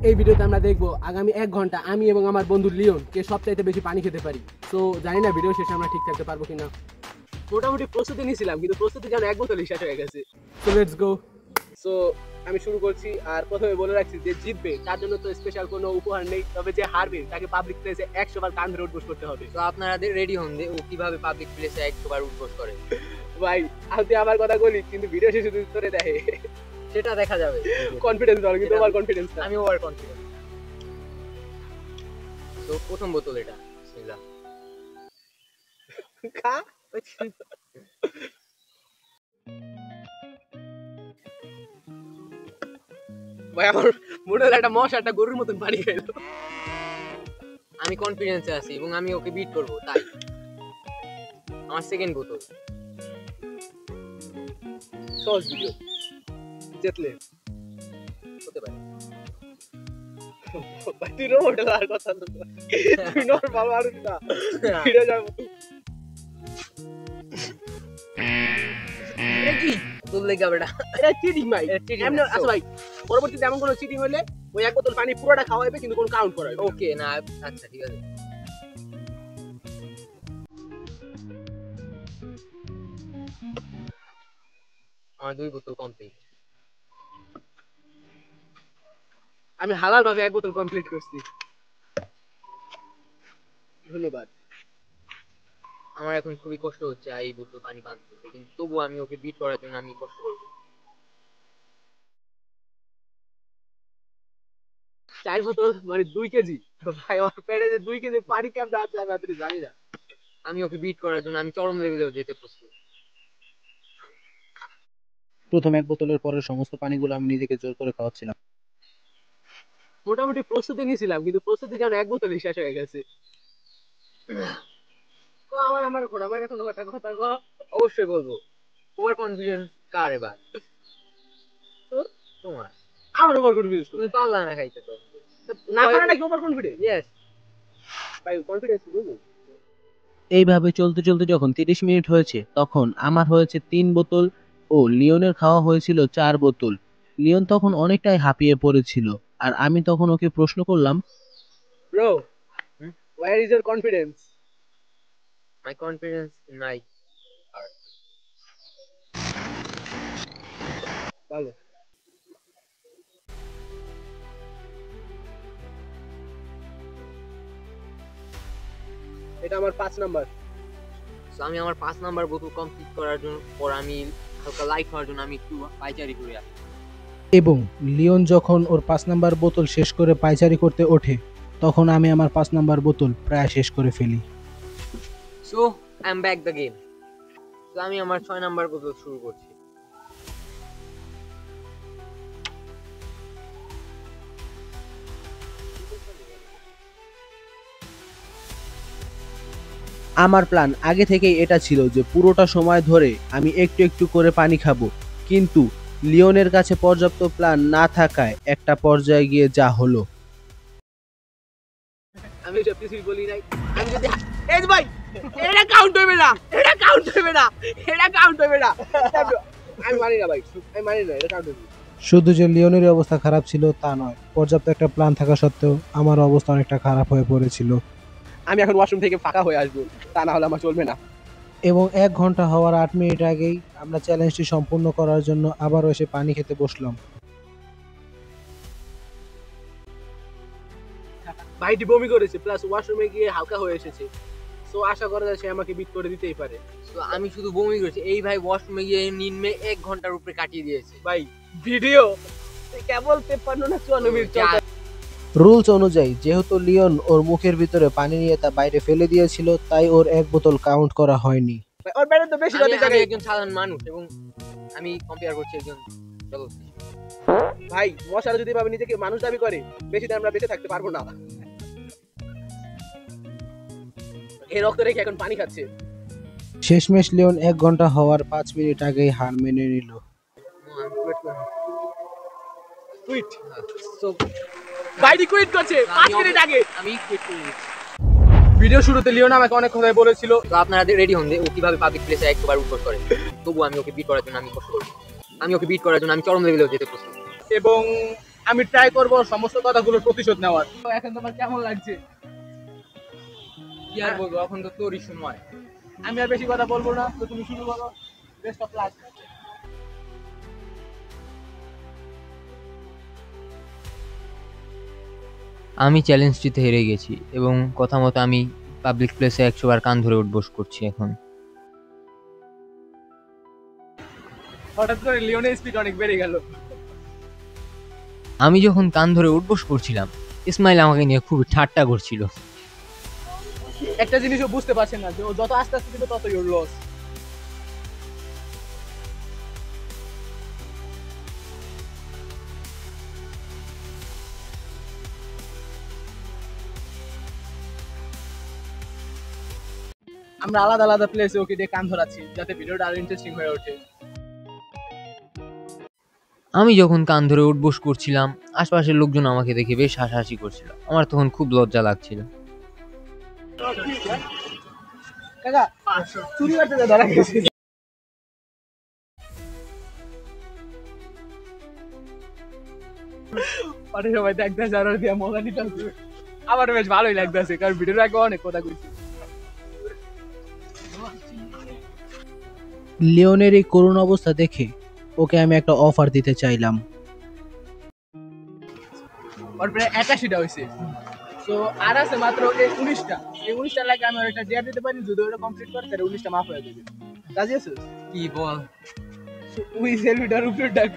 এই ভিডিওতে আমরা দেখবো আগামী 1 ঘন্টা আমি এবং আমার বন্ধু লিওন কে সবচাইতে বেশি পানি খেতে পারি। সো জানি না ভিডিও শেষে আমরা ঠিক থাকতে পারবো কিনা। মোটামুটি প্রস্তুতি নিয়েছিলাম, কিন্তু প্রস্তুতি যেন এক বোতল শেষ হয়ে গেছে। So let's go. সো আমি শুরু করছি, আর প্রথমে বলে রাখছি যে জিতবে তার জন্য তো স্পেশাল কোনো উপহার নেই, তবে যে হারবে তাকে পাবলিক প্লেসে 100 বার কান ধরে উঠবোস করতে হবে। তো আপনারা রেডি হন যে ও কিভাবে পাবলিক প্লেসে 100 বার উঠবোস করে। ভাই আমি আমার কথা বলি, কিন্তু ভিডিও শেষে তুই তোরে দেখে সেটা দেখা যাবে। কনফিডেন্স দাও, কিন্তু ওভার কনফিডেন্স না। আমি ওভার কনফিডেন্ট। তো প্রথম বোতল এটা, বিসমিল্লাহ। খা। ভাই আমার মনে হলো একটা মশা একটা গরুর মতন পানি খাইলো। আমি কনফিডেন্সে আছি এবং আমি ওকে বিট করব, তাই আমার সেকেন্ড বোতল। সহজ ভিডিও, জিতলে হতে পারে। ভাই তুই রোবট আর কথা না, তুই নরমাল মানুষ না, ফিরে যাবো। এটা কি তোর লেগে বেটা? এটা চিটিং ভাই, এটা cheating এমন না, আচ্ছা ভাই পরবর্তীতে এমন কোনো চিটিং হলে ওই এক বোতল পানি পুরোটা খাওয়া হবে, কিন্তু কোনো কাউন্ট করা হবে না। ওকে না, আচ্ছা ঠিক আছে। আমার 2 বোতল কমপ্লিট। আমি হালাল ভাবে এক বোতল কমপ্লিট করছি, ধন্যবাদ। আমার এখন খুবই কষ্ট হচ্ছে এই বোতল পানি পান করতে, কিন্তু তবু আমি ওকে বিট করার জন্য আমি কষ্ট করব। 4 বোতল মানে 2 কেজি। ভাই আমার পেটে যে 2 কেজি পানি কেমন আছে আমি আপনি জানি না। আমি ওকে বিট করার জন্য আমি চরম লেভেলেও যেতে প্রস্তুত। প্রথম এক বোতলের পরের সমস্ত পানিগুলো আমি নিজেকে জোর করে খাওয়াচ্ছিলাম। মোটামুটি প্রস্তুতি নিয়েছিলাম, কিন্তু প্রস্তুতি যেন এক বোতলই শেষ হয়ে গেছে। তো আমার ঘোড়া আমার এখন একটা কথা কো। অবশ্যই বলবো, ওভার কনফিডেন্স কার এবার? তোমার। আমার ওভার কনফিডেন্স তুমি পারলা না খাইতে তো। না পারাটা কি ওভার কনফিডেন্স? ইয়েস। ভাই কনফিডেন্স বুঝুন। এইভাবে চলতে চলতে যখন 30 মিনিট হয়েছে, তখন আমার হয়েছে 3 বোতল ও লিওনের খাওয়া হয়েছিল 4 বোতল। লিওন তখন অনেকটাই হাঁপিয়ে পড়েছিল, আর আমি তখন ওকে প্রশ্ন করলাম, bro where is your confidence? My confidence নাই। ভালো। এটা আমার 5 নাম্বার। সো আমি আমার 5 নাম্বার বোতল কমপ্লিট করার জন্য পর আমি হালকা লাইট হওয়ার জন্য আমি একটু পাইচারি করে আসি। এবং লিওন যখন ওর 5 নাম্বার বোতল শেষ করে পায়চারি করতে ওঠে, তখন আমি আমার 5 নাম্বার বোতল প্রায় শেষ করে ফেলি। So I am back the game. So আমি আমার 6 নাম্বার বোতল শুরু করছি। আমার প্ল্যান আগে থেকেই এটা ছিল যে পুরোটা সময় ধরে আমি একটু একটু করে পানি খাবো, কিন্তু লিওনের কাছে পর্যাপ্ত প্ল্যান না থাকায় একটা পর্যায়ে গিয়ে যা হলো। আমি সব কিছুই বলি নাই। আমি যদি এই যে ভাই এটা কাউন্ট হবে না, এটা কাউন্ট হবে না, এটা কাউন্ট হবে না। আমি মানি না ভাই, আমি মানি না, এটা কাউন্ট হবে না। শুধু যে লিওনের অবস্থা খারাপ ছিল তা নয়, পর্যাপ্ত একটা প্ল্যান থাকা সত্ত্বেও আমার অবস্থা অনেকটা খারাপ হয়ে পড়েছিল। আমি এখন ওয়াশরুম থেকে ফাঁকা হয়ে আসবো, তা না হলে আমার চলবে না। এবং 1 ঘন্টা হওয়ার 8 মিনিট আগেই আমরা চ্যালেঞ্জটি সম্পূর্ণ করার জন্য আবারও এসে পানি খেতে বসলাম। ভাইটি বমি করেছে, প্লাস ওয়াশরুমে গিয়ে হালকা হয়ে এসেছে। সো আশা করা যায় সে আমাকে বিট করে দিতেই পারে। সো আমি শুধু বমি করেছি, এই ভাই ওয়াশরুমে গিয়ে নিম্নে 1 ঘন্টার উপরে কাটিয়ে দিয়েছে। ভাই ভিডিও কেবল 53 না 54 মিনিট চলবে। রুলস অনুযায়ী যেহেতু লিওন ওর মুখের ভিতরে পানি নিয়ে তা বাইরে ফেলে দিয়েছিল, তাই ওর 1 বোতল কাউন্ট করা হয়নি। ভাই ওর ব্যাটার তো বেশি আমি রাতে জায়গায়। একজন সাধারণ মানুষ এবং আমি কম্পেয়ার করছি একজন জগৎ। ভাই মশারা যদি ভাবে নিজেকে মানুষ দাবি করে, বেশি দিন আমরা বেঁচে থাকতে পারবো না। এই রক্ত রেখে এখন পানি খাচ্ছে। শেষমেশ লিওন 1 ঘন্টা হওয়ার 5 মিনিট আগেই হার মেনে নিল। কুইট। সো ভাইটি কুইট করছে 5 মিনিট আগে। আমি কুইট করে দিচ্ছি। ভিডিও শুরুতে লিওন আমাকে অনেক কথাই বলেছিল। তো আপনারা রেডি হন যে ও কিভাবে পাবলিক প্লেসে 100 বার উঠবোস করে। তবু আমি ওকে বিট করার জন্য আমি কষ্ট করব। আমি ওকে বিট করার জন্য আমি চরম লেভেলেও যেতে প্রস্তুত। এবং আমি ট্রাই করব সমস্ত কথাগুলোর প্রতিশোধ নেওয়ার। তো এখন তোমার কেমন লাগছে? কি আর বলবো, এখন তো তোরই সময়। আমি আর বেশি কথা বলবো না, তো তুমি শুরু করো। Best of luck. আমি চ্যালেঞ্জটিতে হেরে গেছি এবং কথা মতো আমি পাবলিক প্লেসে 100 বার কান ধরে উঠবোস করছি এখন। হঠাৎ করে লিওনের স্পিড অনেক বেড়ে গেল। আমি যখন কান ধরে উঠবোস করছিলাম, ইসমাইল আমাকে নিয়ে খুবই ঠাট্টা করছিল। একটা জিনিসও বুঝতে পারছেন না যে ও যত আস্তে আস্তে দিবে ততই ওর লস। আমরা আলাদা আলাদা প্লেসে ওকে দিয়ে কান ধরাচ্ছি যাতে ভিডিওটা আরো ইন্টারেস্টিং হয়ে ওঠে। আমি যখন কান ধরে উঠবোস করছিলাম, আশপাশের লোকজন আমাকে দেখে বেশ হাসাহাসি করছিল। আমার তখন খুব লজ্জা লাগছিল। কাকা চুরি করতে যা ধরা গেছে। পরে সবাই দেখতেছে আর ওর দিয়ে মজা নিতেছে। আমার বেশ ভালোই লাগতেছে কারণ ভিডিওর আগে অনেক কথা কইছি। লিওনের এই করুণ অবস্থা দেখে ওকে আমি একটা অফার দিতে চাইলাম। ওর প্রায় 81টা হয়েছে। তো আর আছে মাত্র এই 19টা। এই 19টা লাগে আমি ওর একটা ডেয়ার দিতে পারি, যদি ওটা কমপ্লিট করে তাহলে 19টা মাফ হয়ে যাবে। রাজি আছিস? কি বল? ওই সেলফিটার উপরে ডাক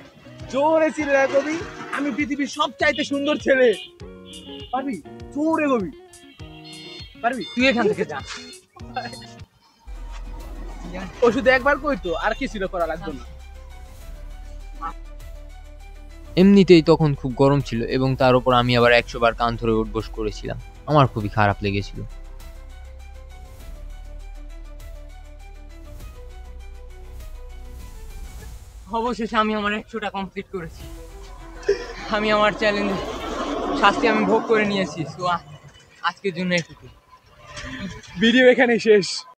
জোরে ছিল কবি, আমি পৃথিবীর সবচাইতে সুন্দর ছেলে। পারবি? জোরে কবি। পারবি? তুই এখান থেকে যা। ও শুধু একবার কইতো, আর কিছু করা লাগতো না। এমনিতেই তখন খুব গরম ছিল এবং তার উপর আমি আবার 100 বার কান ধরে উঠবোস করেছিলাম। আমার খুবই খারাপ লেগেছিল। অবশেষে আমি আমার 100টা কমপ্লিট করেছি। আমি আমার চ্যালেঞ্জ শাস্তি আমি ভোগ করে নিয়েছি। সো আজকের জন্য এটুকু। ভিডিও এখানে শেষ।